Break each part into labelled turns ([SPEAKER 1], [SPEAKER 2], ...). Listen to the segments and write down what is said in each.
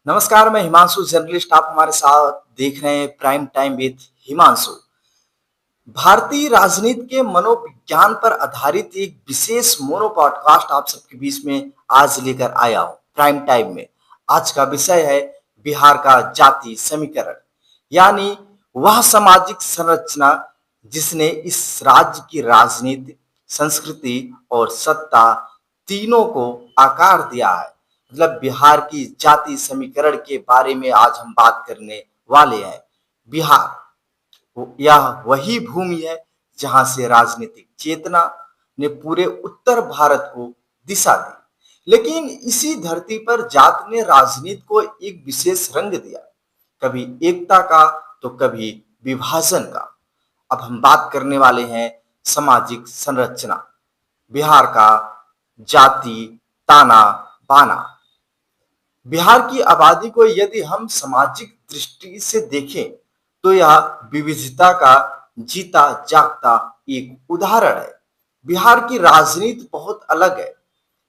[SPEAKER 1] नमस्कार, मैं हिमांशु जर्नलिस्ट। आप हमारे साथ देख रहे हैं प्राइम टाइम विद हिमांशु। भारतीय राजनीति के मनोविज्ञान पर आधारित एक विशेष मोनो पॉडकास्ट आप सबके बीच में आज लेकर आया हूं प्राइम टाइम में। आज का विषय है बिहार का जाति समीकरण, यानी वह सामाजिक संरचना जिसने इस राज्य की राजनीति, संस्कृति और सत्ता तीनों को आकार दिया है। मतलब बिहार की जाति समीकरण के बारे में आज हम बात करने वाले हैं। बिहार यह वही भूमि है जहां से राजनीतिक चेतना ने पूरे उत्तर भारत को दिशा दी। लेकिन इसी धरती पर जात ने राजनीति को एक विशेष रंग दिया, कभी एकता का तो कभी विभाजन का। अब हम बात करने वाले हैं सामाजिक संरचना, बिहार का जाति ताना बाना। बिहार की आबादी को यदि हम सामाजिक दृष्टि से देखें तो यह विविधता का जीता जागता एक उदाहरण है। बिहार की राजनीति बहुत अलग है।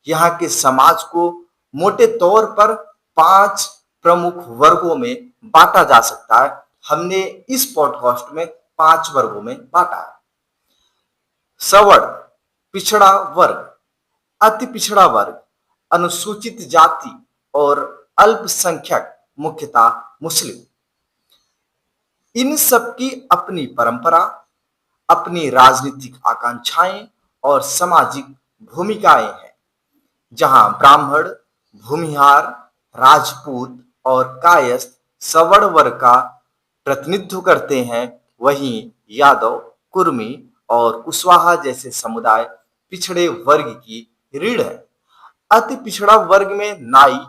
[SPEAKER 1] यहाँ के समाज को मोटे तौर पर 5 प्रमुख वर्गों में बांटा जा सकता है। हमने इस पॉडकास्ट में 5 वर्गों में बांटा है। सवर्ण, पिछड़ा वर्ग, अति पिछड़ा वर्ग, अनुसूचित जाति और अल्पसंख्यक, मुख्यतः मुस्लिम। इन सब की अपनी परंपरा, अपनी राजनीतिक आकांक्षाएं और सामाजिक भूमिकाएं हैं। जहां ब्राह्मण, भूमिहार, राजपूत और कायस्थ सवर्ण वर्ग का प्रतिनिधित्व करते हैं, वहीं यादव, कुर्मी और कुशवाहा जैसे समुदाय पिछड़े वर्ग की रीढ़ है। अति पिछड़ा वर्ग में नाई,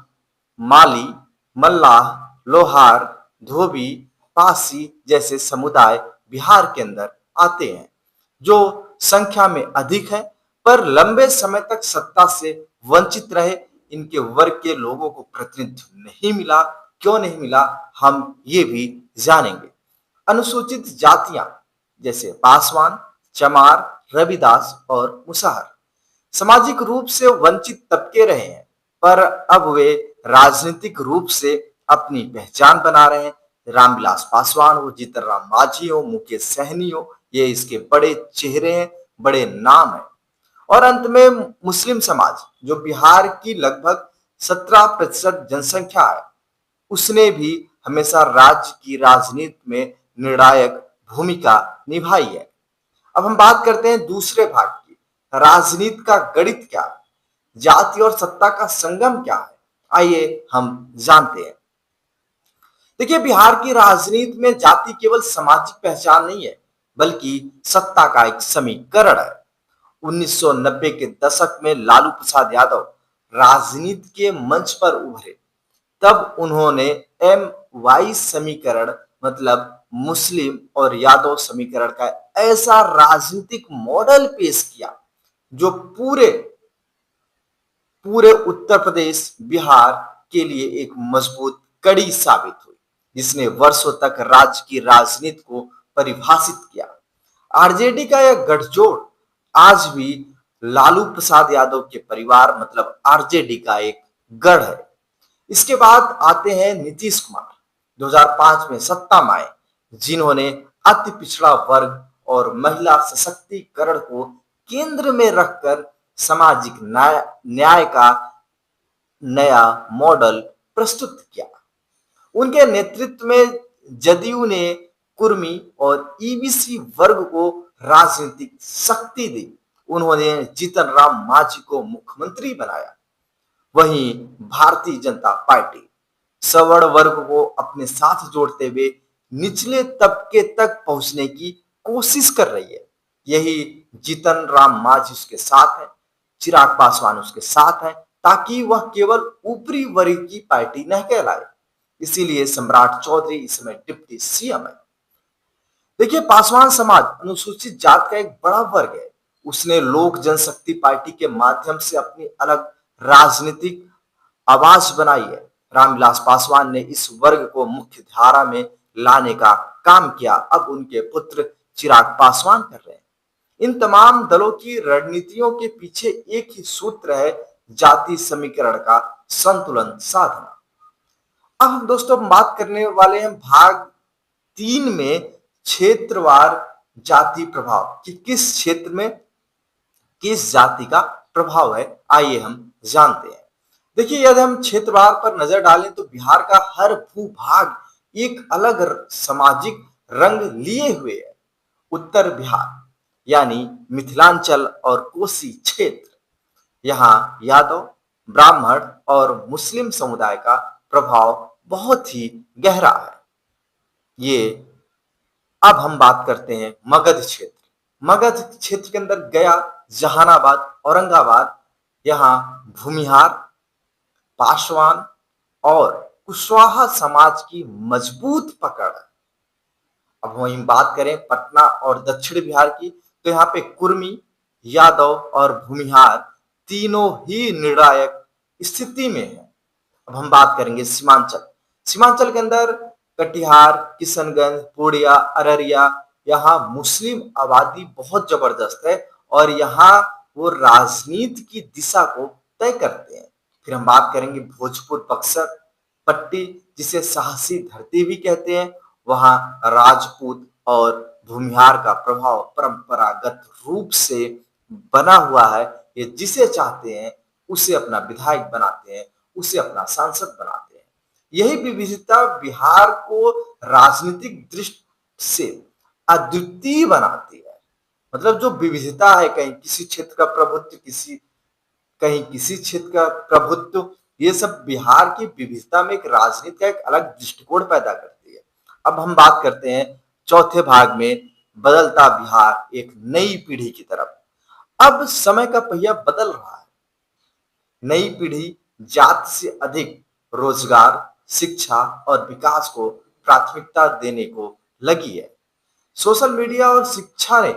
[SPEAKER 1] माली, मल्लाह, लोहार, धोबी, पासी जैसे समुदाय बिहार के अंदर आते हैं, जो संख्या में अधिक है पर लंबे समय तक सत्ता से वंचित रहे। इनके वर्ग के लोगों को प्रतिनिधित्व नहीं मिला। क्यों नहीं मिला, हम ये भी जानेंगे। अनुसूचित जातियां जैसे पासवान, चमार, रविदास और मुसहर सामाजिक रूप से वंचित तबके रहे हैं, पर अब वे राजनीतिक रूप से अपनी पहचान बना रहे हैं। रामविलास पासवान हो, जीतन राम मांझी हो, मुकेश सहनी हो, ये इसके बड़े चेहरे हैं, बड़े नाम हैं। और अंत में मुस्लिम समाज, जो बिहार की लगभग 17% जनसंख्या है, उसने भी हमेशा राज्य की राजनीति में निर्णायक भूमिका निभाई है। अब हम बात करते हैं दूसरे भाग की, राजनीति का गणित क्या है, जाति और सत्ता का संगम क्या है। आइए हम जानते हैं। देखिए, बिहार की राजनीति में जाति केवल सामाजिक पहचान नहीं है, बल्कि सत्ता का एक समीकरण है। 1990 के दशक में लालू प्रसाद यादव राजनीति के मंच पर उभरे, तब उन्होंने एम वाई समीकरण, मतलब मुस्लिम और यादव समीकरण का ऐसा राजनीतिक मॉडल पेश किया जो पूरे पूरे उत्तर प्रदेश, बिहार के लिए एक मजबूत कड़ी साबित हुई, जिसने वर्षों तक राज्य की राजनीति को परिभाषित किया। आरजेडी का यह गठजोड़ आज भी लालू प्रसाद यादव के परिवार, मतलब आरजेडी का एक गढ़ है। इसके बाद आते हैं नीतीश कुमार, 2005 में सत्ता में आए, जिन्होंने अति पिछड़ा वर्ग और महिला सशक्तिकरण को केंद्र में रखकर सामाजिक न्याय का नया मॉडल प्रस्तुत किया। उनके नेतृत्व में जदयू ने कुर्मी और ईबीसी वर्ग को राजनीतिक शक्ति दी। उन्होंने जीतन राम मांझी को मुख्यमंत्री बनाया। वहीं भारतीय जनता पार्टी सवर्ण वर्ग को अपने साथ जोड़ते हुए निचले तबके तक पहुंचने की कोशिश कर रही है। यही जीतन राम मांझी उसके साथ है, चिराग पासवान उसके साथ है, ताकि वह केवल ऊपरी वर्ग की पार्टी न कहलाए। इसीलिए सम्राट चौधरी इस समय डिप्टी सीएम है। देखिए, पासवान समाज अनुसूचित जात का एक बड़ा वर्ग है। उसने लोक जनशक्ति पार्टी के माध्यम से अपनी अलग राजनीतिक आवाज बनाई है। रामविलास पासवान ने इस वर्ग को मुख्य धारा में लाने का काम किया। अब उनके पुत्र चिराग पासवान कर रहे हैं। इन तमाम दलों की रणनीतियों के पीछे एक ही सूत्र है, जाति समीकरण का संतुलन साधना। अब हम दोस्तों बात करने वाले हैं भाग 3 में क्षेत्रवार जाति प्रभाव कि किस क्षेत्र में किस जाति का प्रभाव है। आइए हम जानते हैं। देखिए, यदि हम क्षेत्रवार पर नजर डालें तो बिहार का हर भूभाग एक अलग सामाजिक रंग लिए हुए है। उत्तर बिहार यानी मिथिलांचल और कोसी क्षेत्र, यहाँ यादव, ब्राह्मण और मुस्लिम समुदाय का प्रभाव बहुत ही गहरा है। ये अब हम बात करते हैं मगध क्षेत्र। मगध क्षेत्र के अंदर गया, जहानाबाद, औरंगाबाद, यहाँ भूमिहार, पासवान और कुशवाहा समाज की मजबूत पकड़ है। अब वहीं बात करें पटना और दक्षिण बिहार की, तो यहाँ पे कुर्मी, यादव और भूमिहार तीनों ही निर्णायक स्थिति में है। अब हम बात करेंगे सीमांचल। सीमांचल के अंदर कटिहार, किशनगंज, पूर्णिया, अररिया, यहाँ मुस्लिम आबादी बहुत जबरदस्त है और यहाँ वो राजनीति की दिशा को तय करते हैं। फिर हम बात करेंगे भोजपुर, बक्सर पट्टी, जिसे साहसी धरती भी कहते हैं, वहां राजपूत और भूमिहार का प्रभाव परंपरागत रूप से बना हुआ है। ये जिसे चाहते हैं उसे अपना विधायक बनाते हैं, उसे अपना सांसद बनाते हैं। यही विविधता बिहार को राजनीतिक दृष्टि से अद्वितीय बनाती है। मतलब जो विविधता है, कहीं किसी क्षेत्र का प्रभुत्व, कहीं किसी क्षेत्र का प्रभुत्व, ये सब बिहार की विविधता में एक राजनीति का एक अलग दृष्टिकोण पैदा करती है। अब हम बात करते हैं चौथे भाग में बदलता बिहार एक नई पीढ़ी की तरफ। अब समय का पहिया बदल रहा है। नई पीढ़ी जाति से अधिक रोजगार, शिक्षा और विकास को प्राथमिकता देने को लगी है। सोशल मीडिया और शिक्षा ने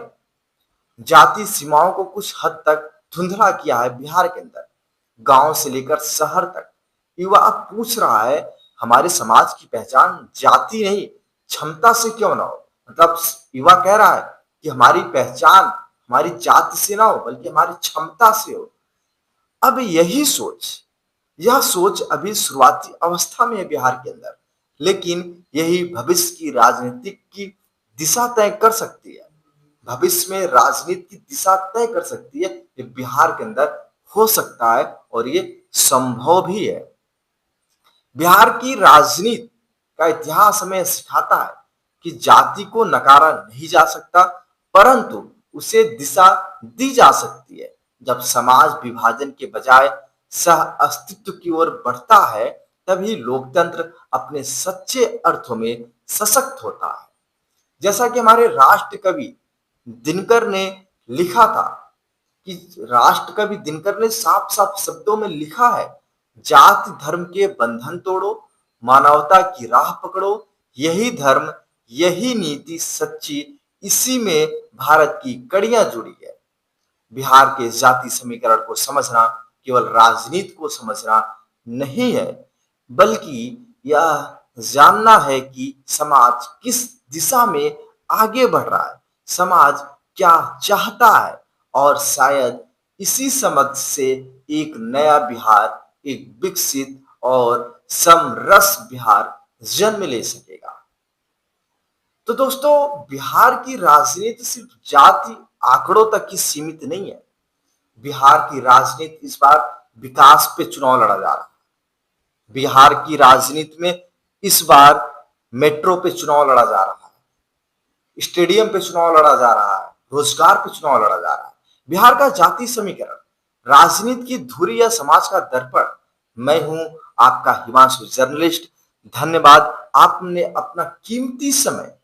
[SPEAKER 1] जाति सीमाओं को कुछ हद तक धुंधला किया है। बिहार के अंदर गांव से लेकर शहर तक युवा अब पूछ रहा है, हमारे समाज की पहचान जाति नहीं क्षमता से क्यों ना हो। मतलब युवा कह रहा है कि हमारी पहचान हमारी जाति से ना हो बल्कि हमारी क्षमता से हो। अब यह सोच अभी शुरुआती अवस्था में है बिहार के अंदर, लेकिन यही भविष्य की राजनीति की दिशा तय कर सकती है। भविष्य में राजनीति की दिशा तय कर सकती है, ये बिहार के अंदर हो सकता है और ये संभव भी है। बिहार की राजनीति का इतिहास हमें सिखाता है कि जाति को नकारा नहीं जा सकता, परंतु उसे दिशा दी जा सकती है। जब समाज विभाजन के बजाय सह अस्तित्व की ओर बढ़ता है, तभी लोकतंत्र अपने सच्चे अर्थों में सशक्त होता है। जैसा कि हमारे राष्ट्र कवि दिनकर ने लिखा था कि राष्ट्र कवि दिनकर ने साफ साफ शब्दों में लिखा है, जाति धर्म के बंधन तोड़ो, मानवता की राह पकड़ो, यही धर्म यही नीति सच्ची, इसी में भारत की कड़ियां जुड़ी है। बिहार के जाति समीकरण को समझना केवल राजनीति को समझना नहीं है, बल्कि यह जानना है कि समाज किस दिशा में आगे बढ़ रहा है, समाज क्या चाहता है, और शायद इसी समझ से एक नया बिहार, एक विकसित और समरस बिहार जन्म ले सकेगा। तो दोस्तों, बिहार की राजनीति सिर्फ जाति आंकड़ों तक ही सीमित नहीं है। बिहार की राजनीति इस बार विकास पे चुनाव लड़ा जा रहा है। बिहार की राजनीति में इस बार मेट्रो पे चुनाव लड़ा जा रहा है, स्टेडियम पे चुनाव लड़ा जा रहा है, रोजगार पे चुनाव लड़ा जा रहा है। बिहार का जाति समीकरण राजनीति की धुरी या समाज का दर्पण। मैं हूं आपका हिमांशु जर्नलिस्ट। धन्यवाद, आपने अपना कीमती समय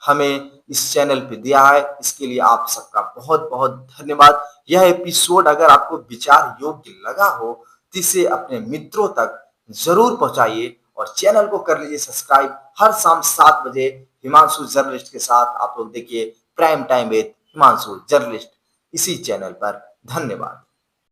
[SPEAKER 1] हमें इस चैनल पे दिया है, इसके लिए आप सबका बहुत बहुत धन्यवाद। यह एपिसोड अगर आपको विचार योग्य लगा हो तो इसे अपने मित्रों तक जरूर पहुंचाइए और चैनल को कर लीजिए सब्सक्राइब। हर शाम 7 बजे हिमांशु जर्नलिस्ट के साथ आप लोग देखिए prime time with Himanshu journalist इसी चैनल पर। धन्यवाद।